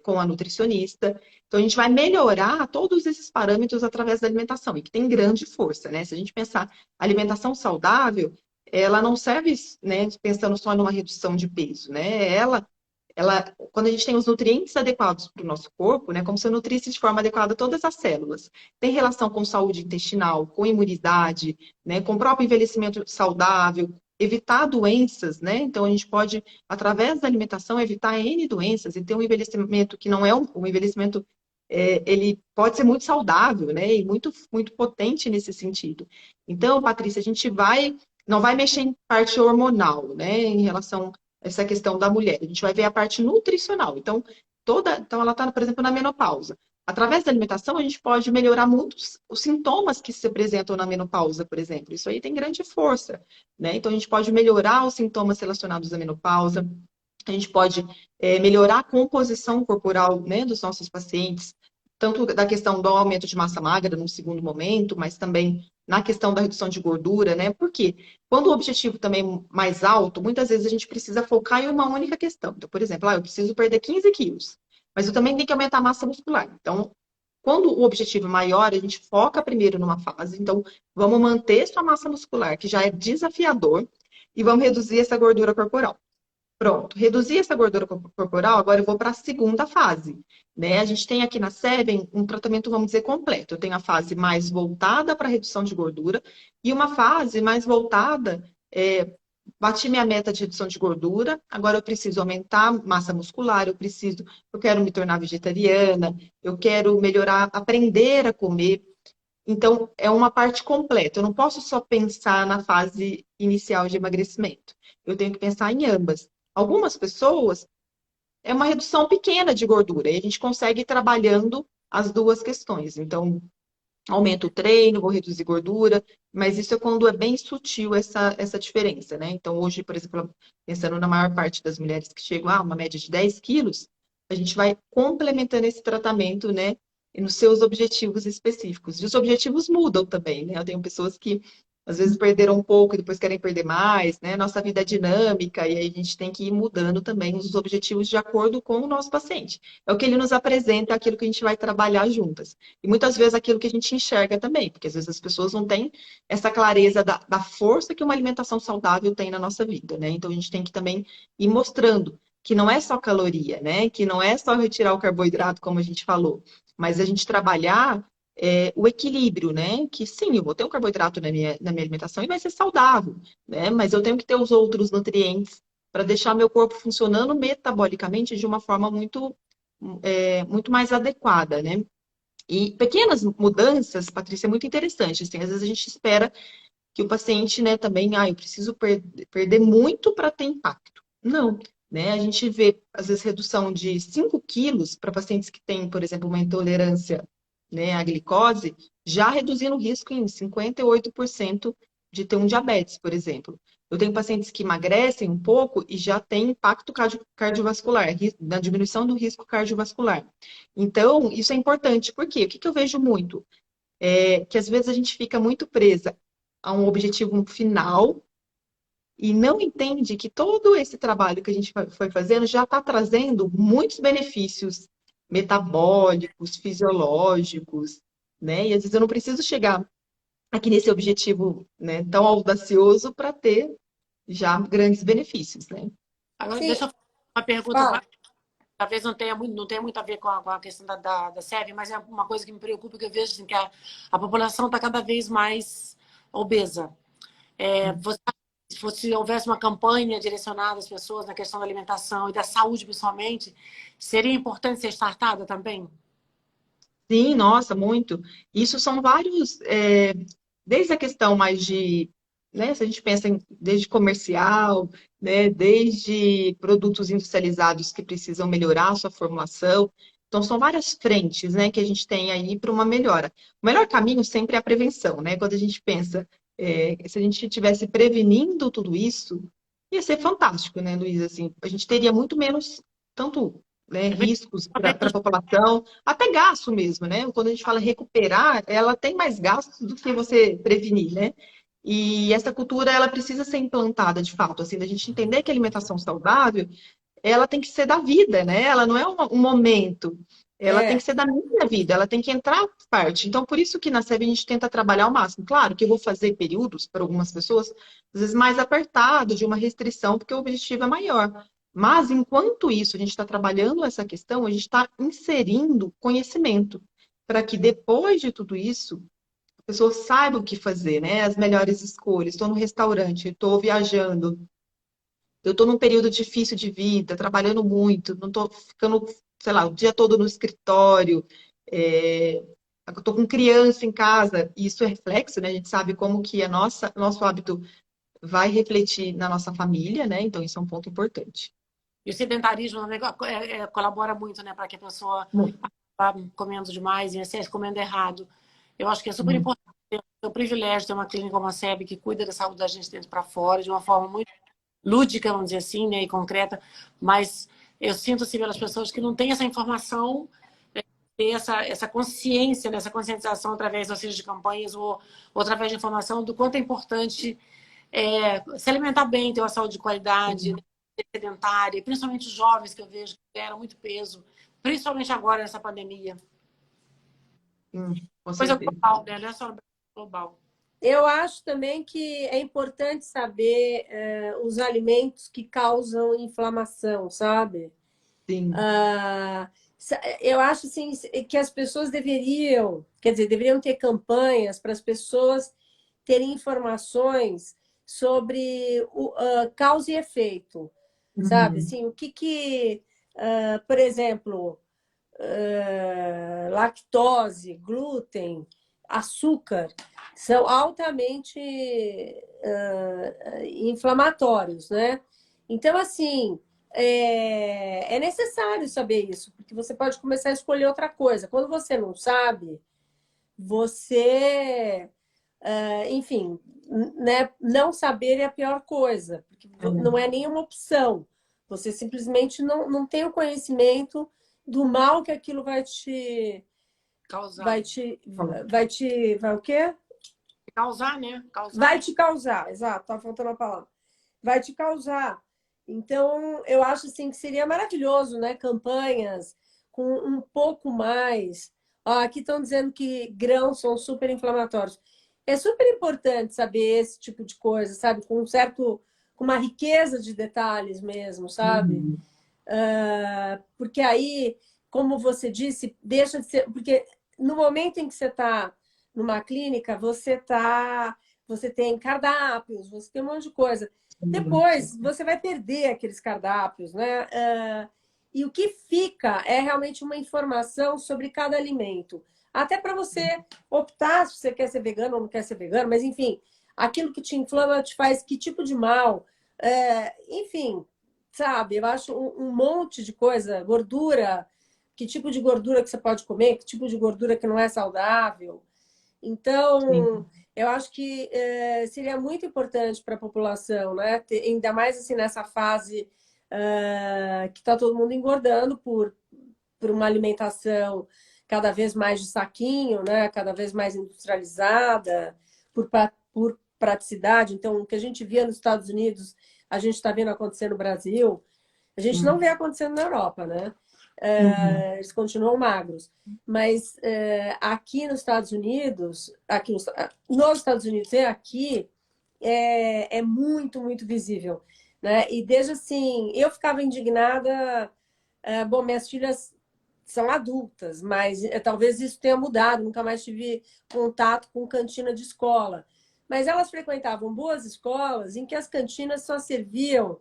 com a nutricionista. Então, a gente vai melhorar todos esses parâmetros através da alimentação, e que tem grande força, né? Se a gente pensar alimentação saudável, ela não serve, né, pensando só numa redução de peso, né? Quando a gente tem os nutrientes adequados para o nosso corpo, né, como se eu nutrisse de forma adequada todas as células, tem relação com saúde intestinal, com imunidade, né, com o próprio envelhecimento saudável, evitar doenças, né? Então a gente pode, através da alimentação, evitar N doenças e ter um envelhecimento que não é um envelhecimento, ele pode ser muito saudável, né? E muito, muito potente nesse sentido. Então, Patrícia, a gente não vai mexer em parte hormonal, né? Em relação essa questão da mulher. A gente vai ver a parte nutricional. Então ela está, por exemplo, na menopausa. Através da alimentação, a gente pode melhorar muitos os sintomas que se apresentam na menopausa, por exemplo. Isso aí tem grande força, né? Então, a gente pode melhorar os sintomas relacionados à menopausa, a gente pode melhorar a composição corporal, né, dos nossos pacientes, tanto da questão do aumento de massa magra num segundo momento, mas também na questão da redução de gordura, né? Porque quando o objetivo também é mais alto, muitas vezes a gente precisa focar em uma única questão. Então, por exemplo, eu preciso perder 15 quilos, mas eu também tenho que aumentar a massa muscular. Então, quando o objetivo é maior, a gente foca primeiro numa fase. Então, vamos manter sua massa muscular, que já é desafiador, e vamos reduzir essa gordura corporal. Pronto, reduzir essa gordura corporal, agora eu vou para a segunda fase, né? A gente tem aqui na Seven um tratamento, vamos dizer, completo. Eu tenho a fase mais voltada para redução de gordura e uma fase mais voltada, bati minha meta de redução de gordura, agora eu preciso aumentar a massa muscular, eu quero me tornar vegetariana, eu quero melhorar, aprender a comer. Então, é uma parte completa. Eu não posso só pensar na fase inicial de emagrecimento. Eu tenho que pensar em ambas. Algumas pessoas, é uma redução pequena de gordura e a gente consegue ir trabalhando as duas questões. Então, aumento o treino, vou reduzir gordura, mas isso é quando é bem sutil essa diferença, né? Então, hoje, por exemplo, pensando na maior parte das mulheres que chegam a uma média de 10 quilos, a gente vai complementando esse tratamento, né? E nos seus objetivos específicos. E os objetivos mudam também, né? Eu tenho pessoas que às vezes perderam um pouco e depois querem perder mais, né? Nossa vida é dinâmica e aí a gente tem que ir mudando também os objetivos de acordo com o nosso paciente. É o que ele nos apresenta, é aquilo que a gente vai trabalhar juntas. E muitas vezes aquilo que a gente enxerga também, porque às vezes as pessoas não têm essa clareza da força que uma alimentação saudável tem na nossa vida, né? Então a gente tem que também ir mostrando que não é só caloria, né? Que não é só retirar o carboidrato, como a gente falou, mas a gente trabalhar o equilíbrio, né? Que sim, eu vou ter um carboidrato na minha alimentação e vai ser saudável, né? Mas eu tenho que ter os outros nutrientes para deixar meu corpo funcionando metabolicamente de uma forma muito mais adequada, né? E pequenas mudanças, Patrícia, é muito interessante. Assim, às vezes a gente espera que o paciente, né, também, eu preciso perder muito para ter impacto. Não, né? A gente vê, às vezes, redução de 5 quilos para pacientes que têm, por exemplo, uma intolerância, né, à glicose, já reduzindo o risco em 58% de ter um diabetes, por exemplo. Eu tenho pacientes que emagrecem um pouco e já tem impacto cardiovascular, na diminuição do risco cardiovascular. Então, isso é importante, porque o que eu vejo muito? É que às vezes a gente fica muito presa a um objetivo final e não entende que todo esse trabalho que a gente foi fazendo já está trazendo muitos benefícios metabólicos, fisiológicos, né? E às vezes eu não preciso chegar aqui nesse objetivo, né, tão audacioso para ter já grandes benefícios, né?
Agora,
Sim,
deixa eu fazer uma pergunta,
fala.
talvez não tenha muito a ver com a questão da SEV, mas é uma coisa que me preocupa, que eu vejo assim, que a população está cada vez mais obesa. Se houvesse uma campanha direcionada às pessoas na questão da alimentação e da saúde, principalmente, seria importante ser startada também?
Sim, nossa, muito. Isso são vários, desde a questão mais de, né, se a gente pensa desde comercial, né, desde produtos industrializados que precisam melhorar a sua formulação. Então, são várias frentes, né, que a gente tem aí para uma melhora. O melhor caminho sempre é a prevenção, né? Quando a gente pensa, se a gente estivesse prevenindo tudo isso, ia ser fantástico, né, Luiz? Assim, a gente teria muito menos, tanto, né, riscos para a população, até gasto mesmo, né? Quando a gente fala recuperar, ela tem mais gastos do que você prevenir, né? E essa cultura, ela precisa ser implantada de fato, assim, da gente entender que a alimentação saudável, ela tem que ser da vida, né? Ela não é um momento, ela tem
É,
que ser da minha vida, ela tem que entrar parte. Então, por isso que na SEB a gente tenta trabalhar ao máximo. Claro que eu vou fazer períodos para algumas pessoas, às vezes mais apertado, de uma restrição, porque o objetivo é maior. Mas, enquanto isso, a gente está trabalhando essa questão, a gente está inserindo conhecimento, para que depois de tudo isso, a pessoa saiba o que fazer, né? As melhores escolhas. Estou no restaurante, estou viajando, eu estou num período difícil de vida, trabalhando muito, não estou ficando, sei lá, o dia todo no escritório, eu estou com criança em casa, e isso é reflexo, né? A gente sabe como que nosso hábito vai refletir na nossa família, né? Então, isso é um ponto importante.
E o sedentarismo também colabora muito, né, para que a pessoa
Muito,
vá comendo demais, em excesso, comendo errado. Eu acho que é super
muito.
importante ter o privilégio de ter uma clínica como a SEB que cuida da saúde da gente dentro para fora, de uma forma muito lúdica, vamos dizer assim, né, e concreta, mas eu sinto assim pelas pessoas que não têm essa informação, ter essa consciência, né, essa conscientização através ou seja, de campanhas ou através de informação do quanto é importante se alimentar bem, ter uma saúde de qualidade, né, ser sedentária, e principalmente os jovens que eu vejo que ganharam muito peso, principalmente agora nessa pandemia.
Com
Coisa
certeza.
global, né? Não é só no Brasil, é global.
eu acho também que é importante saber os alimentos que causam inflamação, sabe?
Sim.
Ah, eu acho assim, que as pessoas deveriam, quer dizer, deveriam ter campanhas para as pessoas terem informações sobre causa e efeito, sabe?
Uhum.
Assim, por exemplo, lactose, glúten, açúcar, são altamente inflamatórios, né? Então, assim, é necessário saber isso, porque você pode começar a escolher outra coisa. Quando você não sabe, você, enfim, né, não saber é a pior coisa, porque não é nenhuma opção. Você simplesmente não tem o conhecimento do mal que aquilo
Causar.
vai o quê?
Causar, né? Causar.
Vai te causar, exato, tá faltando a palavra. Vai te causar. Então, eu acho assim que seria maravilhoso, né? Campanhas com um pouco mais. Ó, aqui estão dizendo que grãos são super inflamatórios. É super importante saber esse tipo de coisa, sabe? Com uma riqueza de detalhes mesmo, sabe? Porque aí, como você disse, deixa de ser. Porque no momento em que você está numa clínica, você tem cardápios, você tem um monte de coisa. Depois, você vai perder aqueles cardápios, né? E o que fica é realmente uma informação sobre cada alimento. Até para você optar se você quer ser vegano ou não quer ser vegano, mas enfim, aquilo que te inflama te faz que tipo de mal. Enfim, sabe? Eu acho um monte de coisa, gordura, que tipo de gordura que você pode comer, que tipo de gordura que não é saudável. Então, eu acho que seria muito importante para a população, né? Ainda mais assim nessa fase que está todo mundo engordando por uma alimentação cada vez mais de saquinho, né? Cada vez mais industrializada, por praticidade. Então, o que a gente via nos Estados Unidos, a gente está vendo acontecer no Brasil, a gente não vê acontecendo na Europa, né? Eles continuam magros. Mas aqui nos Estados Unidos, nos Estados Unidos e aqui, é muito, muito visível. Né? E desde assim, eu ficava indignada. Bom, minhas filhas são adultas, mas talvez isso tenha mudado. Nunca mais tive contato com cantina de escola. Mas elas frequentavam boas escolas em que as cantinas só serviam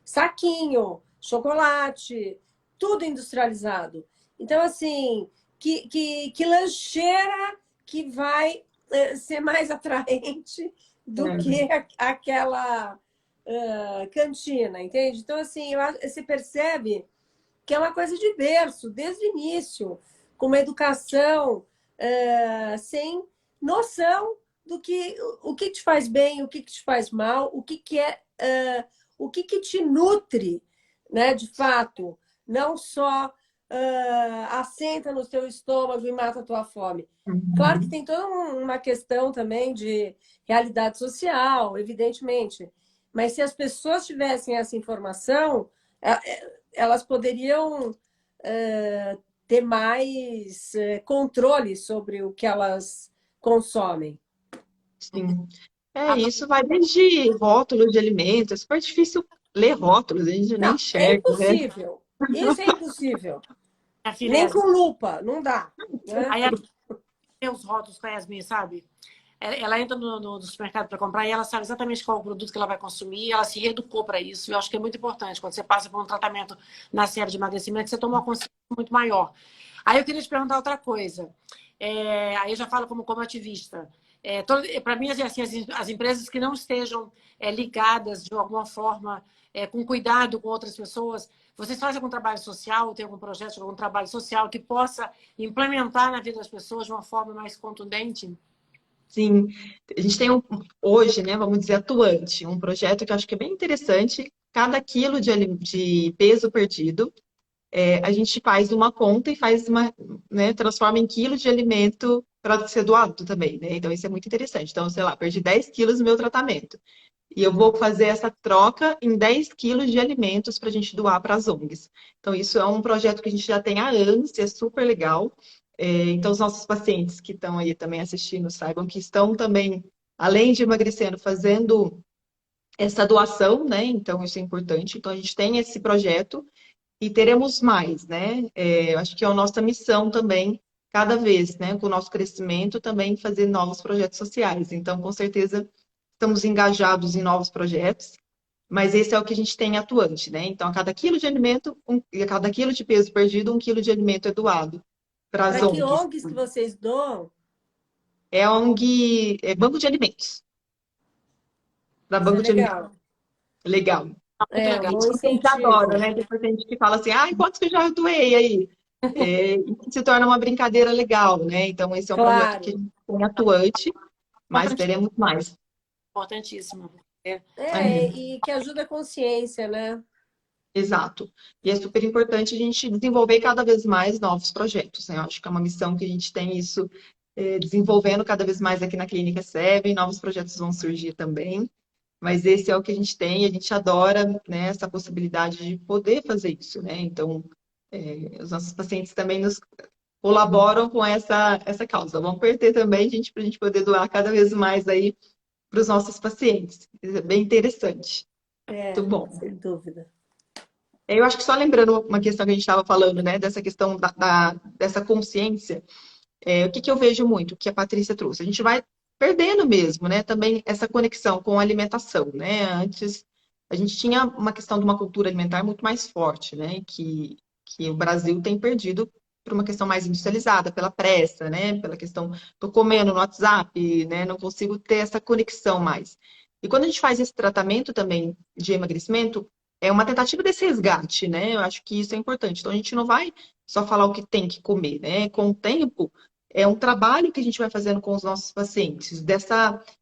saquinho, chocolate, tudo industrializado. Então, assim, que lancheira que vai ser mais atraente do que aquela cantina, entende? Então, assim, você percebe que é uma coisa de berço, desde o início, com uma educação sem noção do que o que te faz bem, o que te faz mal, o que te nutre, né, de fato, não só assenta no teu estômago e mata a tua fome. Claro que tem toda uma questão também de realidade social, evidentemente, mas se as pessoas tivessem essa informação, elas poderiam ter mais controle sobre o que elas consomem.
Sim. Isso vai desde rótulos de alimentos. É super difícil ler rótulos, a gente nem
Não, é
enxerga, né?
impossível. Isso é impossível.
Minha filha
Nem
Yasmin.
com lupa, não dá. Né?
Aí ela tem os rótulos com a Yasmin, sabe? Ela entra no supermercado para comprar e ela sabe exatamente qual é o produto que ela vai consumir. Ela se reeducou para isso. Eu acho que é muito importante quando você passa por um tratamento na série de emagrecimento, você toma uma consciência muito maior. Aí eu queria te perguntar outra coisa. Aí eu já falo como ativista. Para mim, assim, as empresas que não estejam ligadas de alguma forma, com cuidado com outras pessoas, vocês fazem algum trabalho social, tem algum projeto, algum trabalho social que possa implementar na vida das pessoas de uma forma mais contundente?
Sim, a gente tem hoje, né, vamos dizer, atuante, um projeto que eu acho que é bem interessante. Cada quilo de peso perdido, a gente faz uma conta e né, transforma em quilo de alimento para ser doado também, né? Então isso é muito interessante. Então, sei lá, perdi 10 quilos no meu tratamento. E eu vou fazer essa troca em 10 quilos de alimentos para a gente doar para as ONGs. Então, isso é um projeto que a gente já tem há anos, e é super legal. Então, os nossos pacientes que estão aí também assistindo saibam que estão também, além de emagrecendo, fazendo essa doação, né? Então, isso é importante. Então, a gente tem esse projeto e teremos mais, né? Eu acho que é a nossa missão também, cada vez, né? Com o nosso crescimento, também fazer novos projetos sociais. Então, com certeza, estamos engajados em novos projetos, mas esse é o que a gente tem atuante, né? Então, a cada quilo de alimento, e a cada quilo de peso perdido, 1 quilo de alimento é doado para as
Para que
ONGs.
ONGs que vocês doam?
É ONG, é Banco de Alimentos. Para
Isso é
Banco de Alimentos.
legal.
Legal.
Muito
É um
legal.
bom
A gente adora,
incentivo.
né? Depois a gente fala assim, quantos que eu já doei aí? e se torna uma brincadeira legal, né? Então, esse é um projeto que a
Claro.
gente tem atuante, mas
Importantíssimo.
teremos mais.
Importantíssimo. É.
É,
É,
e que ajuda a consciência, né?
exato. E é super importante a gente desenvolver cada vez mais novos projetos, né? Eu acho que é uma missão que a gente tem isso desenvolvendo cada vez mais aqui na Clínica Seven, novos projetos vão surgir também. Mas esse é o que a gente tem, a gente adora, né, essa possibilidade de poder fazer isso, né? Então, os nossos pacientes também nos colaboram com essa causa. Vamos perder também, gente, para a gente poder doar cada vez mais aí para os nossos pacientes. Isso é bem interessante.
É,
Muito bom.
sem dúvida.
Eu acho que só lembrando uma questão que a gente estava falando, né, dessa questão dessa consciência, o que eu vejo muito, que a Patrícia trouxe? A gente vai perdendo mesmo, né? Também essa conexão com a alimentação, né? Antes a gente tinha uma questão de uma cultura alimentar muito mais forte, né? Que o Brasil tem perdido por uma questão mais industrializada, pela pressa, né? Pela questão, tô comendo no WhatsApp, né? Não consigo ter essa conexão mais. E quando a gente faz esse tratamento também de emagrecimento, é uma tentativa desse resgate, né? Eu acho que isso é importante. Então a gente não vai só falar o que tem que comer, né? Com o tempo é um trabalho que a gente vai fazendo com os nossos pacientes,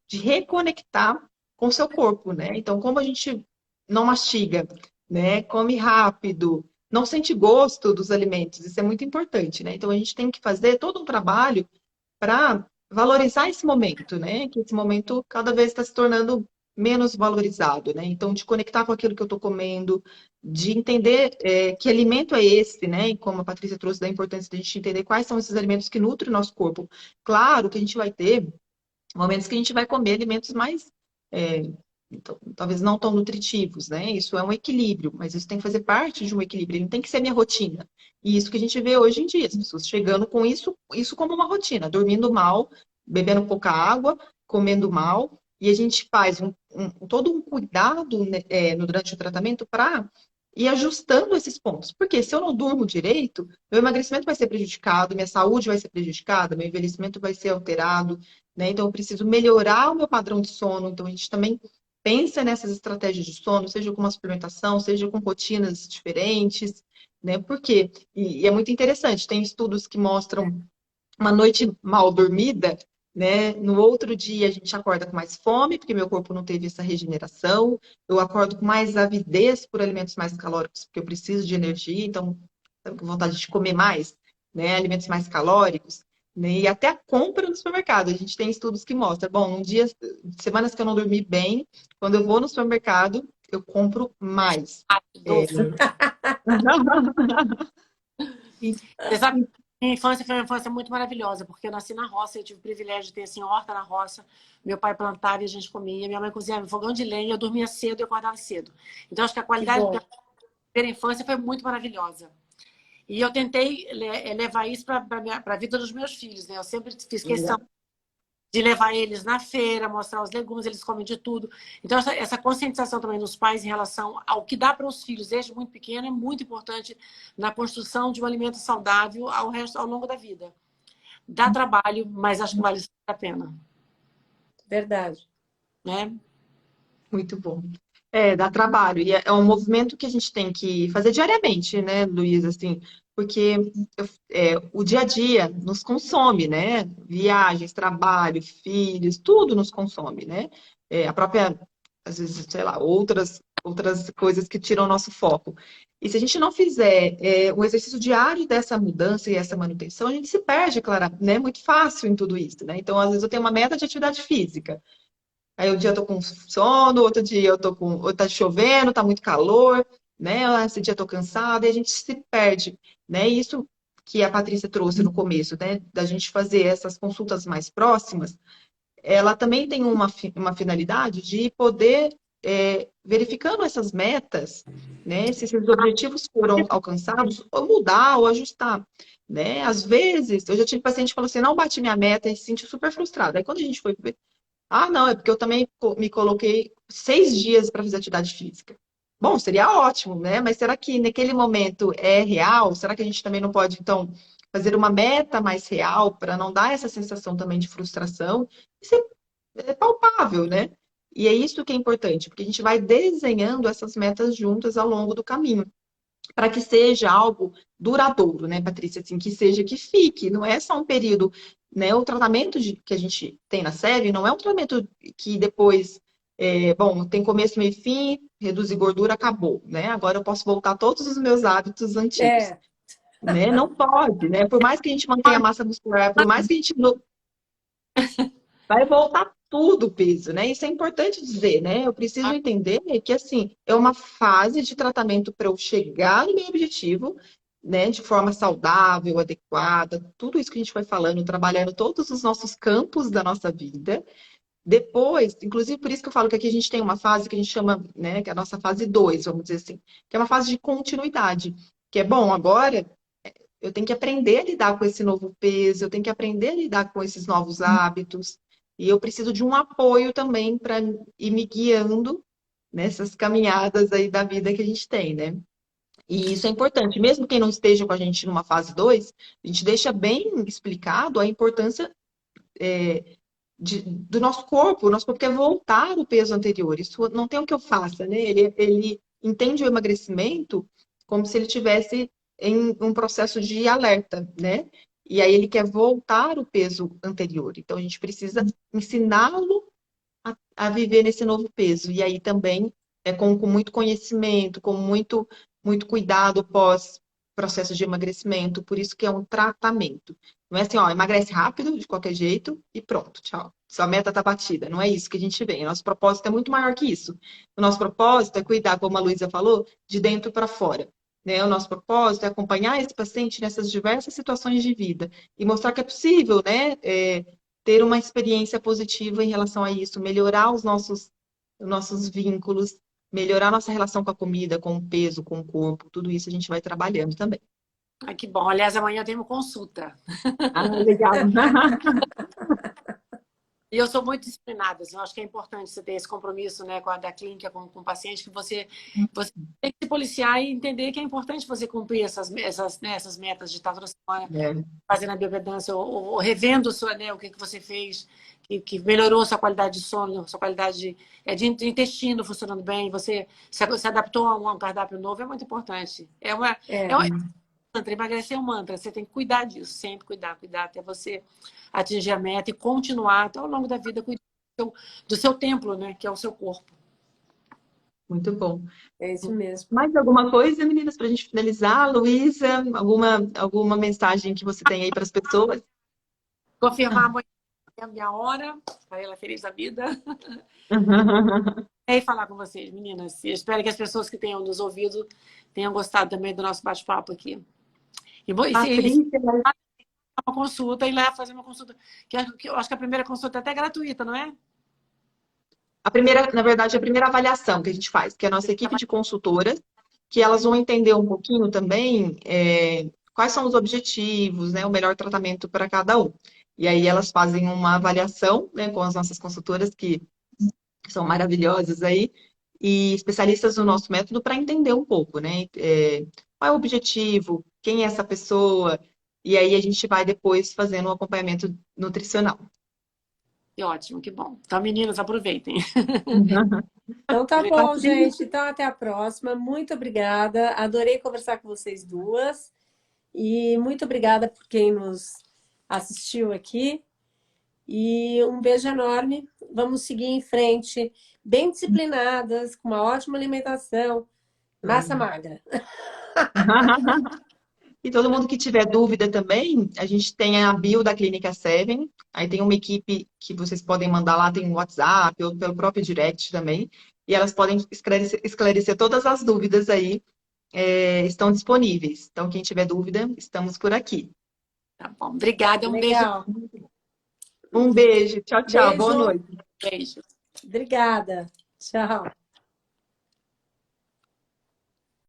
de reconectar com o seu corpo, né? Então, como a gente não mastiga, né? Come rápido, não sente gosto dos alimentos, isso é muito importante, né? Então, a gente tem que fazer todo um trabalho para valorizar esse momento, né? Que esse momento cada vez está se tornando menos valorizado, né? Então, de conectar com aquilo que eu estou comendo, de entender que alimento é esse, né? E como a Patrícia trouxe da importância de a gente entender quais são esses alimentos que nutrem o nosso corpo. Claro que a gente vai ter momentos que a gente vai comer alimentos mais, é, então, talvez não tão nutritivos, né? Isso é um equilíbrio, mas isso tem que fazer parte de um equilíbrio, ele não tem que ser minha rotina. E isso que a gente vê hoje em dia, as pessoas chegando com isso como uma rotina, dormindo mal, bebendo pouca água, comendo mal, e a gente faz todo um cuidado, né, durante o tratamento para ir ajustando esses pontos. Porque se eu não durmo direito, meu emagrecimento vai ser prejudicado, minha saúde vai ser prejudicada, meu envelhecimento vai ser alterado, né? Então, eu preciso melhorar o meu padrão de sono. Então, a gente também pensa nessas estratégias de sono, seja com uma suplementação, seja com rotinas diferentes, né? Por quê? E é muito interessante, tem estudos que mostram uma noite mal dormida, né? No outro dia a gente acorda com mais fome, porque meu corpo não teve essa regeneração. Eu acordo com mais avidez por alimentos mais calóricos, porque eu preciso de energia, então tô com vontade de comer mais, né? Alimentos mais calóricos. Né? E até a compra no supermercado. A gente tem estudos que mostram, bom, semanas que eu não dormi bem, quando eu vou no supermercado, eu compro mais. É.
Doce. Você sabe, minha infância foi uma infância muito maravilhosa, porque eu nasci na roça, eu tive o privilégio de ter assim, horta na roça. Meu pai plantava e a gente comia, minha mãe cozinhava em fogão de lenha, eu dormia cedo e acordava cedo. Então, acho que a
Que
qualidade
bom.
da primeira infância foi muito maravilhosa. E eu tentei levar isso para a vida dos meus filhos, né? Eu sempre fiz questão
Legal.
de levar eles na feira, mostrar os legumes, eles comem de tudo. Então, essa conscientização também dos pais em relação ao que dá para os filhos desde muito pequeno é muito importante na construção de um alimento saudável ao longo da vida. Dá trabalho, mas acho que vale super a pena,
Verdade.
né?
Muito bom. Dá trabalho. E é um movimento que a gente tem que fazer diariamente, né, Luiz? Assim, porque o dia a dia nos consome, né? Viagens, trabalho, filhos, tudo nos consome, né? A própria, às vezes, sei lá, outras coisas que tiram o nosso foco. E se a gente não fizer um exercício diário dessa mudança e essa manutenção, a gente se perde, claro, né? Muito fácil em tudo isso, né? Então, às vezes, eu tenho uma meta de atividade física. Aí um dia eu tô com sono, outro dia ou tá chovendo, tá muito calor, né? Esse dia eu tô cansada e a gente se perde, né? Isso que a Patrícia trouxe no começo, né? Da gente fazer essas consultas mais próximas, ela também tem uma finalidade de poder, verificando essas metas, né? Se esses objetivos foram alcançados, ou mudar ou ajustar, né? Às vezes, eu já tive paciente que falou assim, não bati minha meta e se sentiu super frustrada. Aí quando a gente foi ver, ah, não, é porque eu também me coloquei 6 dias para fazer atividade física. Bom, seria ótimo, né? Mas será que naquele momento é real? Será que a gente também não pode, então, fazer uma meta mais real para não dar essa sensação também de frustração? Isso é palpável, né? E é isso que é importante, porque a gente vai desenhando essas metas juntas ao longo do caminho. para que seja algo duradouro, né, Patrícia? Assim, que seja, que fique, não é só um período, né? O tratamento que a gente tem na série não é um tratamento que depois, bom, tem começo, meio e fim, reduzir gordura, acabou, né? Agora eu posso voltar a todos os meus hábitos antigos,
É,
né? Não pode, né? Por mais que a gente mantenha a massa muscular, por mais que a gente vai voltar tudo o peso, né? Isso é importante dizer, né? Eu preciso entender que, assim, é uma fase de tratamento para eu chegar no meu objetivo, né? De forma saudável, adequada, tudo isso que a gente foi falando, trabalhando todos os nossos campos da nossa vida. Depois, inclusive por isso que eu falo que aqui a gente tem uma fase que a gente chama, né? Que é a nossa fase 2, vamos dizer assim, que é uma fase de continuidade. Que é bom, agora eu tenho que aprender a lidar com esse novo peso, eu tenho que aprender a lidar com esses novos hábitos. E eu preciso de um apoio também para ir me guiando nessas caminhadas aí da vida que a gente tem, né? E isso é importante. Mesmo quem não esteja com a gente numa fase 2, a gente deixa bem explicado a importância do nosso corpo quer voltar ao peso anterior. Isso não tem o que eu faça, né? Ele entende o emagrecimento como se ele tivesse em um processo de alerta, né? E aí ele quer voltar ao peso anterior. Então a gente precisa ensiná-lo a viver nesse novo peso. E aí também com muito conhecimento, com muito cuidado pós processo de emagrecimento. Por isso que é um tratamento. Não é assim, ó, emagrece rápido, de qualquer jeito, e pronto, tchau. Sua meta tá batida. Não é isso que a gente vê. O nosso propósito é muito maior que isso. O nosso propósito é cuidar, como a Luísa falou, de dentro para fora. Né? O nosso propósito é acompanhar esse paciente nessas diversas situações de vida e mostrar que é possível, né? Ter uma experiência positiva em relação a isso, melhorar os nossos vínculos, melhorar nossa relação com a comida, com o peso, com o corpo, tudo isso a gente vai trabalhando também.
Ai, que bom. Aliás, amanhã eu tenho consulta.
Ah, legal.
E eu sou muito disciplinada, assim, eu acho que é importante você ter esse compromisso, né, com a da clínica, com o paciente, que você tem que se policiar e entender que é importante você cumprir essas metas de estar toda semana
É,
fazendo a bioimpedância ou revendo né, o que você fez, que melhorou sua qualidade de sono, sua qualidade de intestino funcionando bem, você se adaptou a um cardápio novo, é muito importante. É
é.
um mantra, emagrecer é um mantra, você tem que cuidar disso, sempre cuidar até você atingir a meta e continuar até ao longo da vida cuidando do seu templo, né, que é o seu corpo.
muito bom.
É isso mesmo.
Mais alguma coisa, meninas, para a gente finalizar? Luísa, alguma mensagem que você tem aí para as pessoas?
Confirmar amanhã é a minha hora, para ela feliz da vida. E falar com vocês, meninas. Eu espero que as pessoas que tenham nos ouvido tenham gostado também do nosso bate-papo aqui. E se
Patrícia,
uma consulta, ir lá fazer uma consulta. Que eu acho que a primeira consulta é até gratuita, não é?
na verdade, a primeira avaliação que a gente faz, que é a nossa equipe de consultoras, que elas vão entender um pouquinho também quais são os objetivos, né, o melhor tratamento para cada um. E aí elas fazem uma avaliação, né, com as nossas consultoras, que são maravilhosas aí, e especialistas do nosso método para entender um pouco, né, qual é o objetivo, quem é essa pessoa, e aí a gente vai depois fazendo um acompanhamento nutricional.
Que ótimo, que bom. Então, meninas, aproveitem.
Então tá bom,
Patrícia,
gente. Então até a próxima. Muito obrigada. Adorei conversar com vocês duas. E muito obrigada por quem nos assistiu aqui. E um beijo enorme. Vamos seguir em frente, bem disciplinadas, com uma ótima alimentação, massa magra.
E todo mundo que tiver dúvida também, a gente tem a bio da Clínica Seven, aí tem uma equipe que vocês podem mandar lá, tem um WhatsApp ou pelo próprio direct também, e elas podem esclarecer todas as dúvidas aí, estão disponíveis. Então, quem tiver dúvida, estamos por aqui.
Tá bom. Obrigada, um beijo.
Legal.
Um beijo, tchau, tchau, boa
Beijo.
noite.
Beijo.
Obrigada. Tchau.